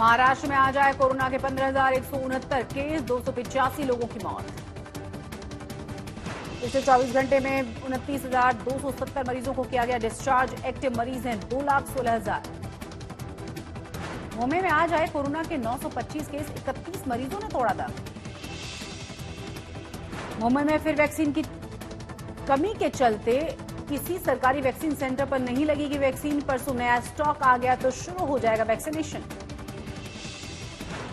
महाराष्ट्र में आज आए कोरोना के 15,169 केस, 285 लोगों की मौत। पिछले 24 घंटे में 29,270 मरीजों को किया गया डिस्चार्ज। एक्टिव मरीज हैं 2,16,000। मुंबई में आज आए कोरोना के 925 केस, 31 मरीजों ने तोड़ा दम। मुंबई में फिर वैक्सीन की कमी के चलते किसी सरकारी वैक्सीन सेंटर पर नहीं लगेगी वैक्सीन। परसों नया स्टॉक आ गया तो शुरू हो जाएगा वैक्सीनेशन।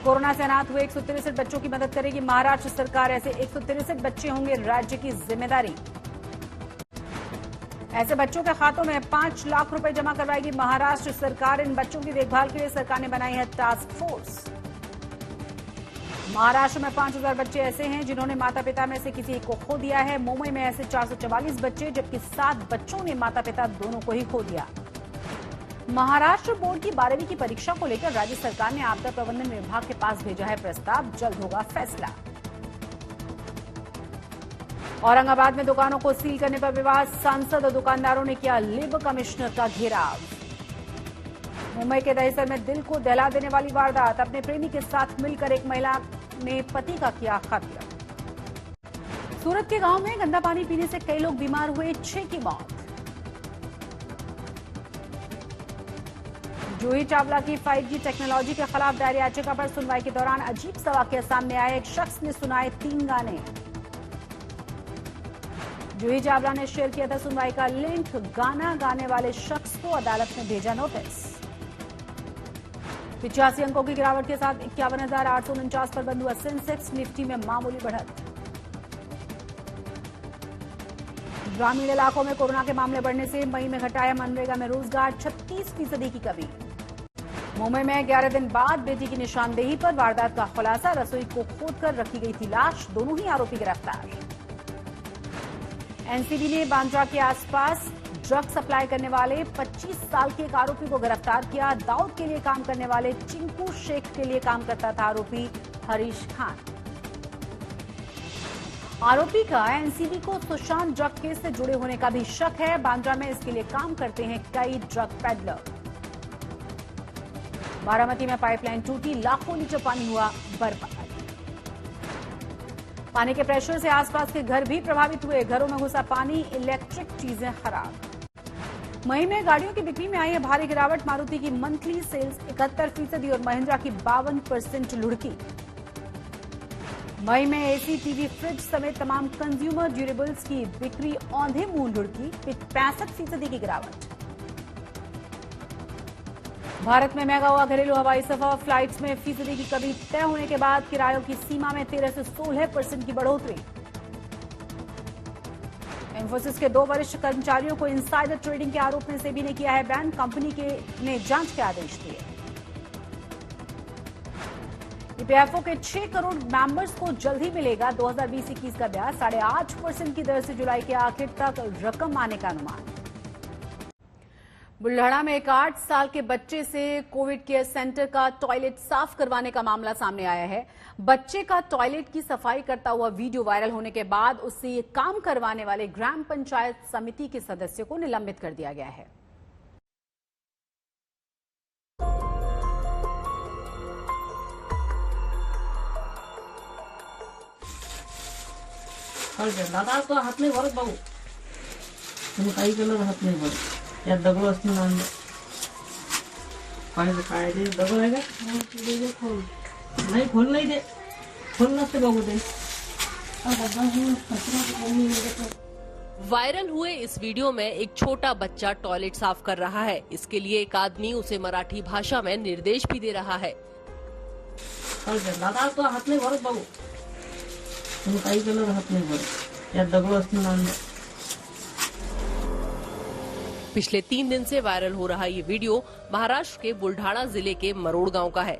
कोरोना से अनाथ हुए 163 बच्चों की मदद करेगी महाराष्ट्र सरकार। ऐसे 163 बच्चे होंगे राज्य की जिम्मेदारी। ऐसे बच्चों के खातों में 5 लाख रुपए जमा करवाएगी महाराष्ट्र सरकार। इन बच्चों की देखभाल के लिए सरकार ने बनाई है टास्क फोर्स। महाराष्ट्र में 5,000 बच्चे ऐसे हैं जिन्होंने माता पिता में से किसी एक को खो दिया है। मुंबई में ऐसे 444 बच्चे, जबकि 7 बच्चों ने माता पिता दोनों को ही खो दिया। महाराष्ट्र बोर्ड की 12वीं की परीक्षा को लेकर राज्य सरकार ने आपदा प्रबंधन विभाग के पास भेजा है प्रस्ताव। जल्द होगा फैसला। औरंगाबाद में दुकानों को सील करने पर विवाद। सांसद और दुकानदारों ने किया लेबर कमिश्नर का घेराव। मुंबई के दहिसर में दिल को दहला देने वाली वारदात। अपने प्रेमी के साथ मिलकर एक महिला ने पति का किया कत्ल। सूरत के गांव में गंदा पानी पीने से कई लोग बीमार हुए, 6 की मौत। जूही चावला की 5G टेक्नोलॉजी के खिलाफ दायर याचिका पर सुनवाई के दौरान अजीब सा वाकया सामने आया। एक शख्स ने सुनाए 3 गाने। जूही चावला ने शेयर किया था सुनवाई का लिंक। गाना गाने वाले शख्स को अदालत ने भेजा नोटिस। 85 अंकों की गिरावट के साथ 51,849 पर बंद हुआ सेंसेक्स। निफ्टी में मामूली बढ़त। ग्रामीण इलाकों में कोरोना के मामले बढ़ने से मई में घटाया मनरेगा में रोजगार। 36% की कमी। मुंबई में 11 दिन बाद बेटी की निशानदेही पर वारदात का खुलासा। रसोई को खोदकर रखी गई थी लाश। दोनों ही आरोपी गिरफ्तार। एनसीबी ने बांद्रा के आसपास ड्रग सप्लाई करने वाले 25 साल के एक आरोपी को गिरफ्तार किया। दाऊद के लिए काम करने वाले चिंकू शेख के लिए काम करता था आरोपी हरीश खान। आरोपी का एनसीबी को सुशांत ड्रग केस से जुड़े होने का भी शक है। बांद्रा में इसके लिए काम करते हैं कई ड्रग पेडलर। बारामती में पाइपलाइन टूटी, लाखों लीटर पानी हुआ बर्बाद। पानी के प्रेशर से आसपास के घर भी प्रभावित हुए। घरों में घुसा पानी, इलेक्ट्रिक चीजें खराब। मई में गाड़ियों की बिक्री में आई है भारी गिरावट। मारुति की मंथली सेल्स 71% और महिंद्रा की 52% लुढ़की। मई में एसी, टीवी, फ्रिज समेत तमाम कंज्यूमर ड्यूरेबल्स की बिक्री औंधे मुंह लुढ़की। 65% की गिरावट। भारत में महंगा हुआ घरेलू हवाई सफर। फ्लाइट्स में फीसदी की कमी तय होने के बाद किरायों की सीमा में 13 से 16% की बढ़ोतरी। इंफोसिस के 2 वरिष्ठ कर्मचारियों को इनसाइडर ट्रेडिंग के आरोप में सेबी ने किया है बैन। कंपनी ने जांच के आदेश दिए। ईपीएफओ के 6 करोड़ मेंबर्स को जल्द ही मिलेगा 2020-21 का ब्याज। 8.5% की दर से जुलाई के आखिर तक रकम आने का अनुमान। बुल्लहड़ा में एक 8 साल के बच्चे से कोविड केयर सेंटर का टॉयलेट साफ करवाने का मामला सामने आया है। बच्चे का टॉयलेट की सफाई करता हुआ वीडियो वायरल होने के बाद उससे ये काम करवाने वाले ग्राम पंचायत समिति के सदस्य को निलंबित कर दिया गया है। दादा तो हात नाही भरत भाऊ, तुम्ही काही केलं हात नाही भरत. यात दगड असतील ना पाहिजे काय ते दगड आहे का नाही खोल नाही ते खोल नसते बघू ते. वायरल हुए इस वीडियो में एक छोटा बच्चा टॉयलेट साफ कर रहा है। इसके लिए एक आदमी उसे मराठी भाषा में निर्देश भी दे रहा है। दादा तो हात नाही भरत भाऊ, तुम्ही काही केलं हात नाही भरत. यात दगड असतील ना पिछले 3 दिन से वायरल हो रहा ये वीडियो महाराष्ट्र के बुल्ढाणा जिले के मरोड़ गांव का है।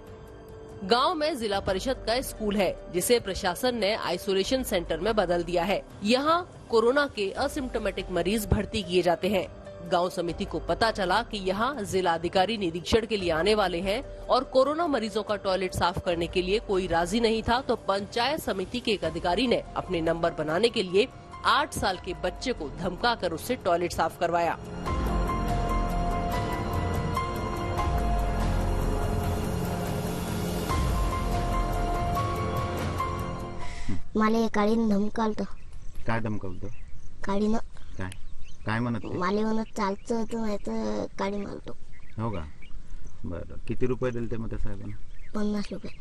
गांव में जिला परिषद का स्कूल है जिसे प्रशासन ने आइसोलेशन सेंटर में बदल दिया है। यहाँ कोरोना के असिम्टोमेटिक मरीज भर्ती किए जाते हैं। गांव समिति को पता चला कि यहाँ जिला अधिकारी निरीक्षण के लिए आने वाले हैं और कोरोना मरीजों का टॉयलेट साफ करने के लिए कोई राजी नहीं था, तो पंचायत समिति के एक अधिकारी ने अपने नंबर बनाने के लिए 8 साल के बच्चे को धमकाकर उससे टॉयलेट साफ करवाया। मला काळीन धमकावलं. काय धमकावलं? काळीनं काय म्हणत ते? मला म्हणत चालतं होतं नाही तर काळी मारतो. हो का? बरं, किती रुपये दिले ते मग त्या साहेबांना? 50 रुपये.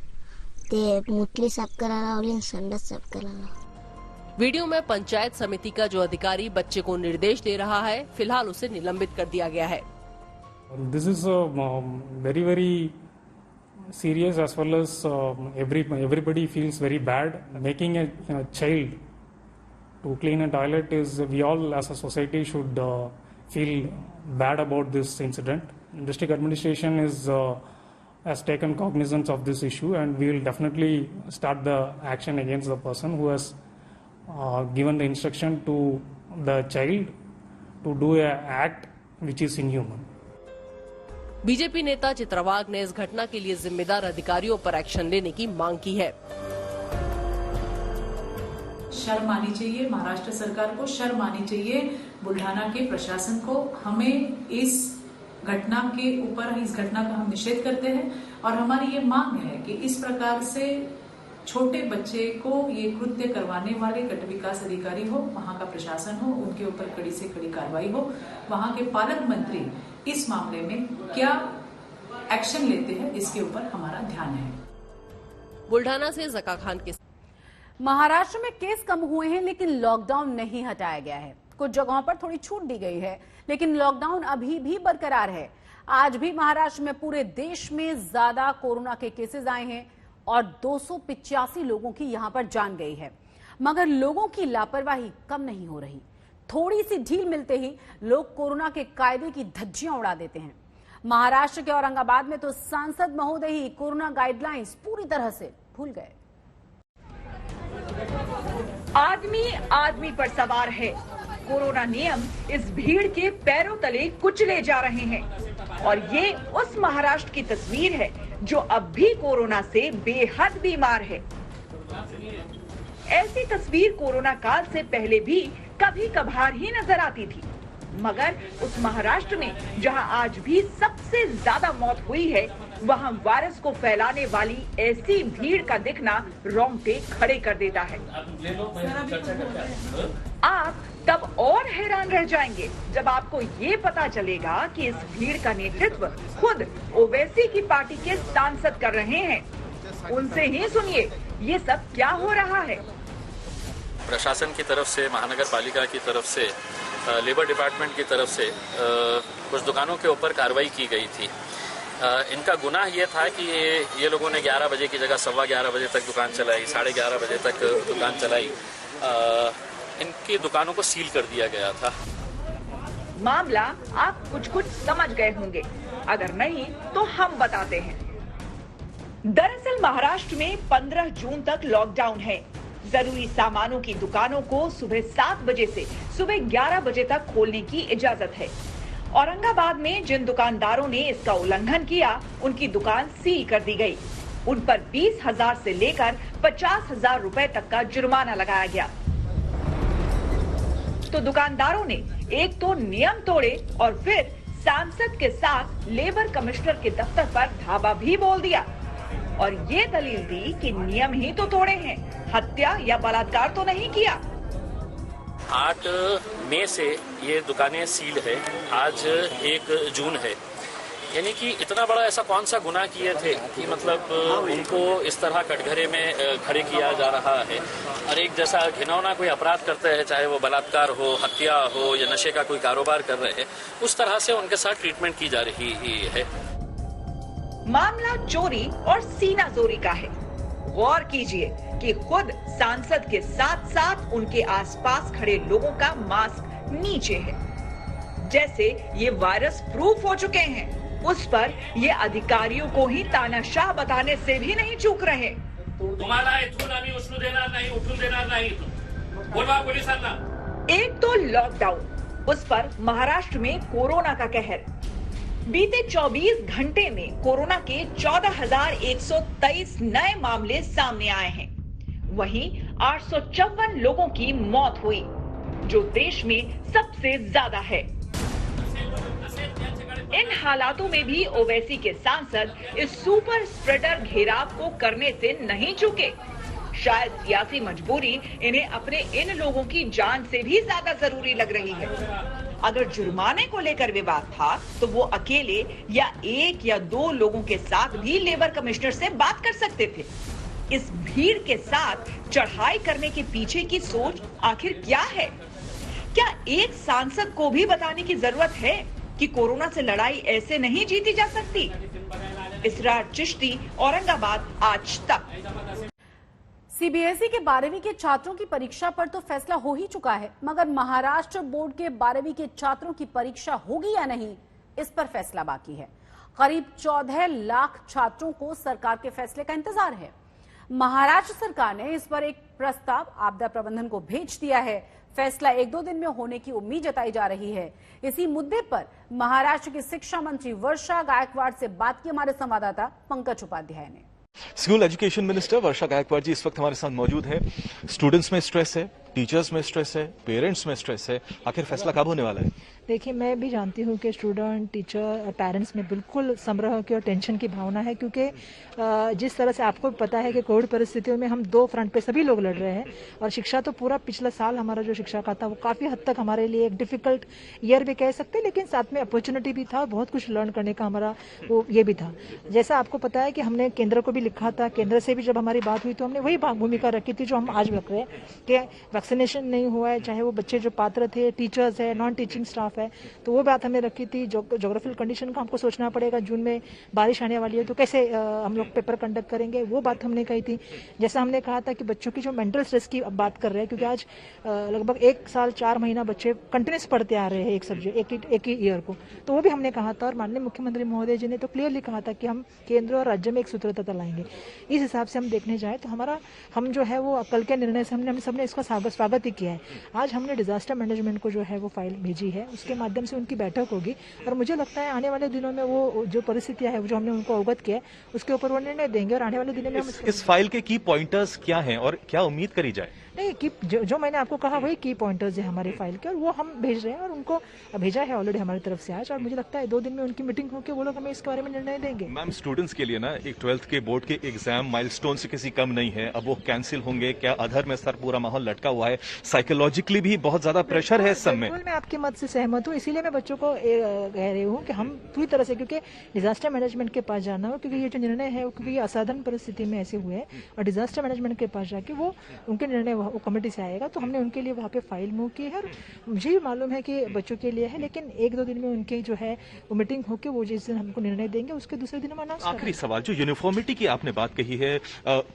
ते मुतली साफ करायला लावली आणि संडास साफ करायला लावली. वीडियो में पंचायत समिति का जो अधिकारी बच्चे को निर्देश दे रहा है, फिलहाल उसे निलंबित कर दिया गया है. This is very, very serious, as well as everybody feels very bad. Making a child to clean a toilet is, we all as a society should feel bad about this incident. District administration has taken cognizance of this issue, and we will definitely start the action against the person who has given the instruction to the child to do an act which is inhuman. BJP नेता चित्रवाग ने इस घटना के लिए जिम्मेदार अधिकारियों पर action लेने की मांग की है. शर्म आनी चाहिए, महाराष्ट्र सरकार को शर्म आनी चाहिए, बुल्ढाना के प्रशासन को. हमें इस घटना के ऊपर, इस घटना का हम निषेध करते हैं और हमारी ये मांग है कि इस प्रकार से छोटे बच्चे को ये कृत्य करवाने वाले गट विकास अधिकारी हो, वहां का प्रशासन हो, उनके ऊपर कड़ी से कड़ी कार्रवाई हो. वहां के पालक मंत्री इस मामले में क्या एक्शन लेते हैं, इसके ऊपर हमारा ध्यान है. बुल्ढाना से जका खान के. महाराष्ट्र में केस कम हुए हैं लेकिन लॉकडाउन नहीं हटाया गया है. कुछ जगहों पर थोड़ी छूट दी गई है लेकिन लॉकडाउन अभी भी बरकरार है. आज भी महाराष्ट्र में पूरे देश में ज्यादा कोरोना के केसेस आए हैं और 285 लोगों की यहां पर जान गई है. मगर लोगों की लापरवाही कम नहीं हो रही. थोड़ी सी ढील मिलते ही लोग कोरोना के कायदे की धज्जियां उड़ा देते हैं. महाराष्ट्र के औरंगाबाद में तो सांसद महोदय ही कोरोना गाइडलाइंस पूरी तरह से भूल गए. आदमी आदमी पर सवार है. कोरोना नियम इस भीड़ के पैरों तले कुचले जा रहे हैं और ये उस महाराष्ट्र की तस्वीर है जो अब भी कोरोना से बेहद बीमार है. ऐसी तस्वीर कोरोना काल से पहले भी कभी कभार ही नजर आती थी, मगर उस महाराष्ट्र में जहां आज भी सबसे ज्यादा मौत हुई है, वहां वायरस को फैलाने वाली ऐसी भीड़ का दिखना रोंगटे खड़े कर देता है. आप तब और हैरान रह जाएंगे जब आपको ये पता चलेगा कि इस भीड़ का नेतृत्व खुद ओवैसी की पार्टी के सांसद कर रहे हैं. उनसे ही सुनिए ये सब क्या हो रहा है. प्रशासन की तरफ से, महानगर पालिका की तरफ से, लेबर डिपार्टमेंट की तरफ से कुछ दुकानों के ऊपर कार्रवाई की गई थी. इनका गुनाह ये था कि ये लोगों ने 11 बजे की जगह 11:15 बजे तक दुकान चलाई, 11:30 बजे तक दुकान चलाई. इनकी दुकानों को सील कर दिया गया था. मामला आप कुछ समझ गए होंगे, अगर नहीं तो हम बताते हैं. दरअसल महाराष्ट्र में 15 जून तक लॉकडाउन है. जरूरी सामानों की दुकानों को सुबह 7 बजे से सुबह 11 बजे तक खोलने की इजाजत है. औरंगाबाद में जिन दुकानदारों ने इसका उल्लंघन किया, उनकी दुकान सील कर दी गई. उन पर 20,000 से लेकर 50,000 रुपए तक का जुर्माना लगाया गया. तो दुकानदारों ने एक तो नियम तोड़े और फिर सांसद के साथ लेबर कमिश्नर के दफ्तर पर धावा भी बोल दिया और ये दलील दी कि नियम ही तो तोड़े हैं, हत्या या बलात्कार तो नहीं किया. 8 मई से ये दुकानें सील है, आज 1 जून है. यानी कि इतना बड़ा ऐसा कौन सा गुनाह किए थे कि मतलब उनको इस तरह कटघरे में खड़े किया जा रहा है. और एक जैसा घिनौना कोई अपराध करते हैं, चाहे वो बलात्कार हो, हत्या हो या नशे का कोई कारोबार कर रहे हैं, उस तरह से उनके साथ ट्रीटमेंट की जा रही है. मामला चोरी और सीनाजोरी का है. गौर कीजिए कि खुद सांसद के साथ साथ उनके आसपास खड़े लोगों का मास्क नीचे है. जैसे ये वायरस प्रूफ हो चुके हैं, उस पर ये अधिकारियों को ही तानाशाह बताने से भी नहीं चूक रहे. तुम्हाला इथून आम्ही उचलू देणार नाही, उठून देणार नाही. बोलवा पोलिसांना. एक तो लॉकडाउन, उस पर महाराष्ट्र में कोरोना का कहर. बीते 24 घंटे में कोरोना के 14,123 नए मामले सामने आए हैं. वहीं 854 लोगों की मौत हुई, जो देश में सबसे ज्यादा है. इन हालातों में भी ओवैसी के सांसद इस सुपर स्प्रेडर घेराव को करने से नहीं चूके. शायद सियासी मजबूरी इन्हें अपने इन लोगों की जान से भी ज्यादा जरूरी लग रही है। अगर जुर्माने को लेकर विवाद था तो वो अकेले या एक या दो लोगों के साथ भी लेबर कमिश्नर से बात कर सकते थे। इस भीड़ के साथ चढ़ाई करने के पीछे की सोच आखिर क्या है? क्या एक सांसद को भी बताने की जरूरत है कि कोरोना से लड़ाई ऐसे नहीं जीती जा सकती? इसरार चिश्ती, औरंगाबाद, आज तक। सीबीएसई के 12वीं के छात्रों की परीक्षा पर तो फैसला हो ही चुका है, मगर महाराष्ट्र बोर्ड के 12वीं के छात्रों की परीक्षा होगी या नहीं, इस पर फैसला बाकी है। करीब 14 लाख छात्रों को सरकार के फैसले का इंतजार है। महाराष्ट्र सरकार ने इस पर एक प्रस्ताव आपदा प्रबंधन को भेज दिया है। फैसला 1-2 दिन में होने की उम्मीद जताई जा रही है। इसी मुद्दे पर महाराष्ट्र की शिक्षा मंत्री वर्षा गायकवाड़ से बात की हमारे संवाददाता पंकज उपाध्याय ने। स्कूल एजुकेशन मिनिस्टर वर्षा गायकवाड़ जी इस वक्त हमारे साथ मौजूद हैं। स्टूडेंट्स में स्ट्रेस है, टीचर्स में स्ट्रेस है, पेरेंट्स में स्ट्रेस है, आखिर फैसला कब होने वाला है? देखिए, मैं भी जानती हूँ कि स्टूडेंट, टीचर और पेरेंट्स में बिल्कुल संभ्रम की और टेंशन की भावना है, क्योंकि जिस तरह से आपको पता है कि कोविड परिस्थितियों में हम 2 फ्रंट पे सभी लोग लड़ रहे हैं। और शिक्षा तो पूरा पिछला साल हमारा जो शिक्षा का था वो काफ़ी हद तक हमारे लिए एक डिफिकल्ट ईयर भी कह सकते हैं, लेकिन साथ में अपॉर्चुनिटी भी था, बहुत कुछ लर्न करने का हमारा वो ये भी था। जैसा आपको पता है कि हमने केंद्र को भी लिखा था, केंद्र से भी जब हमारी बात हुई तो हमने वही भूमिका रखी थी जो हम आज रख रहे हैं कि वैक्सीनेशन नहीं हुआ है, चाहे वो बच्चे जो पात्र थे, टीचर्स है, नॉन टीचिंग स्टाफ है, तो वो बात हमने रखी थी। ज्योग्राफिकल कंडीशन का हमको सोचना पड़ेगा, जून में बारिश आने वाली है तो कैसे हम लोग पेपर कंडक्ट करेंगे, वो बात हमने कही थी। जैसा हमने कहा था कि बच्चों की जो मेंटल स्ट्रेस की अब बात कर रहे हैं, क्योंकि आज लगभग 1 साल 4 महीना बच्चे कंटिन्यूस पढ़ते आ रहे हैं एक सब्जेक्ट एक ही ईयर को, तो वो भी हमने कहा था। और माननीय मुख्यमंत्री महोदय जी ने तो क्लियरली कहा था कि हम केंद्र और राज्य में एक सूत्रता लाएंगे। इस हिसाब से हम देखने जाए तो हम जो है वो कल के निर्णय से हम सबने इसका स्वागत ही किया है। आज हमने डिजास्टर मैनेजमेंट को जो है वो फाइल भेजी है, उसके माध्यम से उनकी बैठक होगी और मुझे लगता है आने वाले दिनों में वो जो परिस्थितियां है जो हमने उनको अवगत किया है उसके ऊपर वो निर्णय देंगे। और आने वाले दिनों में इस फाइल के की पॉइंटर्स क्या हैं और क्या उम्मीद करी जाए? नहीं, कि जो मैंने आपको कहा वही की पॉइंटर्स है हमारी फाइल के, और वो हम भेज रहे हैं और उनको भेजा है ऑलरेडी हमारी तरफ से आज। और मुझे लगता है 2 दिन में उनकी मीटिंग होकर वो लोग हमें इसके बारे में निर्णय देंगे। मैम, स्टूडेंट्स के लिए ना एक 12th के बोर्ड के एग्जाम माइलस्टोन से किसी कम नहीं है, अब वो कैंसिल होंगे, क्या अधर में सर पूरा माहौल लटका हुआ है, साइकोलॉजिकली भी बहुत ज्यादा प्रेशर है इस समय। मैं आपके मत से सहमत हूँ, इसीलिए मैं बच्चों को कह रही हूँ कि हम पूरी तरह से, क्योंकि डिजास्टर मैनेजमेंट के पास जाना हो, क्योंकि ये जो निर्णय है क्योंकि ये असाधारण परिस्थिति में ऐसे हुए हैं और डिजास्टर मैनेजमेंट के पास जाके वो उनके निर्णय वो कमेटी से आएगा, तो हमने उनके लिए वहाँ पे फाइल मूव की है। और मुझे भी मालूम है कि बच्चों के लिए है, लेकिन 1-2 दिन में उनकी जो है वो मीटिंग होकर वो जिस दिन हमको निर्णय देंगे उसके दूसरे दिन हम अनाउंस करेंगे। आखिरी सवाल, जो यूनिफॉर्मिटी की आपने बात कही है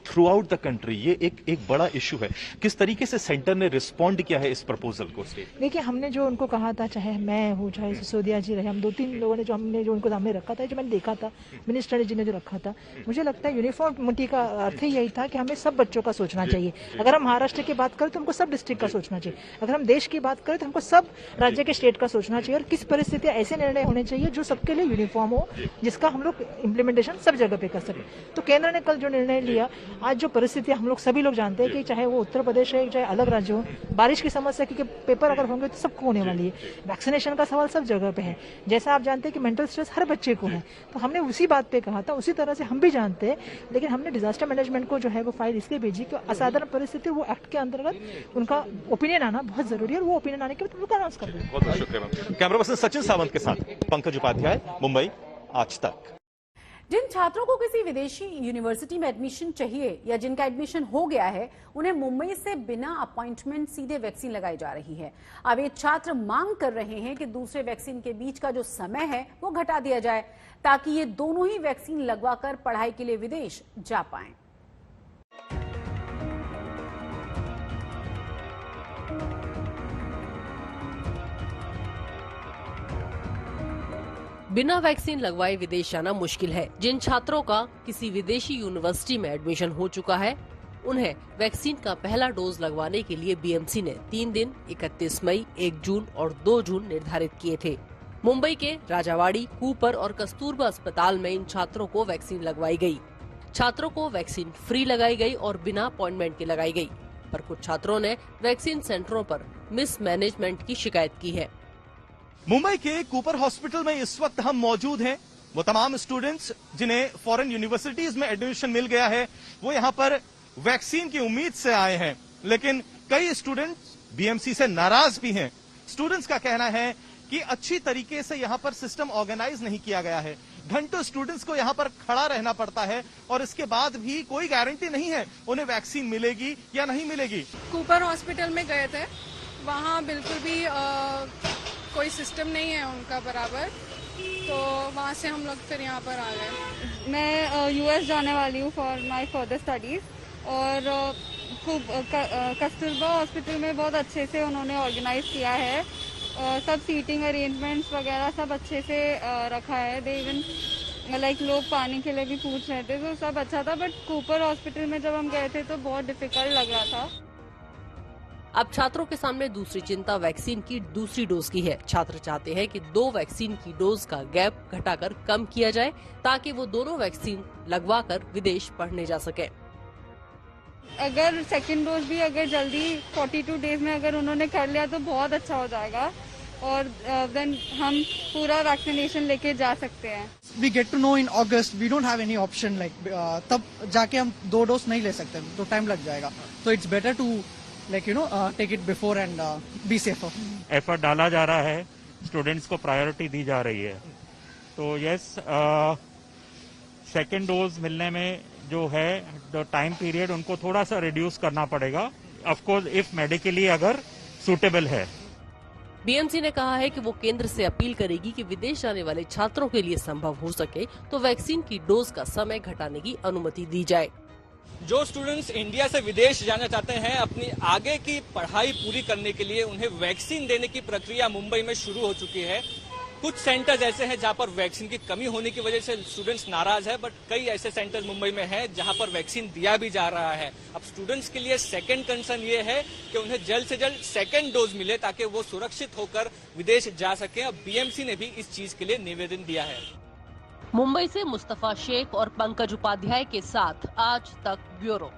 थ्रू आउट द कंट्री, ये एक बड़ा इशू है, किस तरीके से सेंटर ने रिस्पॉन्ड किया है इस प्रपोजल को? देखिए, हमने जो उनको कहा था, चाहे मैं हूँ चाहे सिसोदिया जी रहे, हम 2-3 लोगों ने जो उनको सामने रखा था, जो मैंने देखा था मिनिस्टर जी ने जो रखा था, मुझे लगता है यूनिफॉर्मिटी का अर्थ ही यही था कि हमें सब बच्चों का सोचना चाहिए। अगर हम महाराष्ट्र की बात करें तो हमको सब डिस्ट्रिक्ट का सोचना चाहिए, अगर हम देश की बात करें तो हमको सब राज्य के स्टेट का सोचना चाहिए। और किस परिस्थिति ऐसे निर्णय होने चाहिए जो सबके लिए यूनिफॉर्म हो, जिसका हम लोग इम्प्लीमेंटेशन सब जगह पे कर सके। तो केंद्र ने कल जो निर्णय लिया, आज जो परिस्थिति हम लोग सभी लोग जानते हैं कि चाहे वो उत्तर प्रदेश है चाहे अलग राज्य हो, बारिश की समस्या, क्योंकि पेपर अगर होंगे तो सबको होने वाली है, वैक्सीनेशन का सवाल सब जगह पे है, जैसा आप जानते हैं कि मेंटल स्ट्रेस हर बच्चे को है, तो हमने उसी बात पे कहा था, उसी तरह से हम भी जानते हैं। लेकिन हमने डिजास्टर मैनेजमेंट को जो है वो फाइल इसलिए भेजी कि असाधारण परिस्थिति वो एक्ट के अंतर्गत उनका ओपिनियन आना बहुत जरूरी है, और वो ओपिनियन आने के बाद उनको अनाउंस कर देंगे। बहुत बहुत शुक्रिया। कैमरा पर्सन सचिन सावंत के साथ पंकज उपाध्याय, मुंबई, आज तक। जिन छात्रों को किसी विदेशी यूनिवर्सिटी में एडमिशन चाहिए या जिनका एडमिशन हो गया है, उन्हें मुंबई से बिना अपॉइंटमेंट सीधे वैक्सीन लगाई जा रही है। अब ये छात्र मांग कर रहे हैं कि दूसरे वैक्सीन के बीच का जो समय है वो घटा दिया जाए, ताकि ये दोनों ही वैक्सीन लगवाकर पढ़ाई के लिए विदेश जा पाएं। बिना वैक्सीन लगवाए विदेश जाना मुश्किल है। जिन छात्रों का किसी विदेशी यूनिवर्सिटी में एडमिशन हो चुका है, उन्हें वैक्सीन का पहला डोज लगवाने के लिए बीएमसी ने 3 दिन 31 मई, 1 जून और 2 जून निर्धारित किए थे। मुंबई के राजावाड़ी, कूपर और कस्तूरबा अस्पताल में इन छात्रों को वैक्सीन लगवाई गई। छात्रों को वैक्सीन फ्री लगाई गई और बिना अपॉइंटमेंट के लगाई गई, पर कुछ छात्रों ने वैक्सीन सेंटरों पर मिसमैनेजमेंट की शिकायत की है। मुंबई के कूपर हॉस्पिटल में इस वक्त हम मौजूद हैं। वो तमाम स्टूडेंट्स जिन्हें फॉरेन यूनिवर्सिटीज में एडमिशन मिल गया है, वो यहाँ पर वैक्सीन की उम्मीद से आए हैं, लेकिन कई स्टूडेंट्स बीएमसी से नाराज भी हैं। स्टूडेंट्स का कहना है कि अच्छी तरीके से यहां पर सिस्टम ऑर्गेनाइज नहीं किया गया है। घंटों स्टूडेंट्स को यहां पर खड़ा रहना पड़ता है और इसके बाद भी कोई गारंटी नहीं है उन्हें वैक्सीन मिलेगी या नहीं मिलेगी। कूपर हॉस्पिटल में गए थे, वहां बिल्कुल भी कोई सिस्टम नहीं है उनका बराबर, तो वहां से हम लोग फिर यहाँ पर आ गए। मैं यूएस जाने वाली हूँ फॉर माय फर्दर स्टडीज, और कस्तूरबा हॉस्पिटल में बहुत अच्छे से उन्होंने ऑर्गेनाइज किया है, सब सीटिंग अरेंजमेंट्स वगैरह सब अच्छे से रखा है। दे इवन लाइक लोग पानी के लिए भी पूछ रहे थे, तो सब अच्छा था। बट कूपर हॉस्पिटल में जब हम गए थे तो बहुत डिफिकल्ट लग रहा था। अब छात्रों के सामने दूसरी चिंता वैक्सीन की दूसरी डोज की है। छात्र चाहते हैं कि 2 वैक्सीन की डोज का गैप घटाकर कम किया जाए, ताकि वो दोनों वैक्सीन लगवाकर विदेश पढ़ने जा सके। अगर सेकेंड डोज भी अगर जल्दी 42 डेज में अगर उन्होंने कर लिया तो बहुत अच्छा हो जाएगा, और देन हम पूरा वैक्सीनेशन लेके जा सकते हैं। We get to know in August, we don't have any option like तब जाके हम 2 डोज नहीं ले सकते, तो टाइम लग जाएगा। तो it's better to like take it before and be safer. Effort डाला जा रहा है, स्टूडेंट्स को प्रायोरिटी दी जा रही है। तो यस, सेकेंड डोज मिलने में जो है टाइम पीरियड उनको थोड़ा सा रिड्यूस करना पड़ेगा, ऑफ कोर्स इफ मेडिकली अगर सूटेबल है। बीएमसी ने कहा है कि वो केंद्र से अपील करेगी कि विदेश जाने वाले छात्रों के लिए संभव हो सके तो वैक्सीन की डोज का समय घटाने की अनुमति दी जाए। जो स्टूडेंट्स इंडिया से विदेश जाना चाहते हैं, अपनी आगे की पढ़ाई पूरी करने के लिए उन्हें वैक्सीन देने की प्रक्रिया मुंबई में शुरू हो चुकी है। कुछ सेंटर्स ऐसे हैं जहां पर वैक्सीन की कमी होने की वजह से स्टूडेंट्स नाराज है, बट कई ऐसे सेंटर्स मुंबई में हैं जहां पर वैक्सीन दिया भी जा रहा है। अब स्टूडेंट्स के लिए सेकंड कंसर्न ये है कि उन्हें जल्द से जल्द सेकंड डोज मिले, ताकि वो सुरक्षित होकर विदेश जा सके। अब बीएमसी ने भी इस चीज के लिए निवेदन दिया है। मुंबई से मुस्तफा शेख और पंकज उपाध्याय के साथ आज तक ब्यूरो।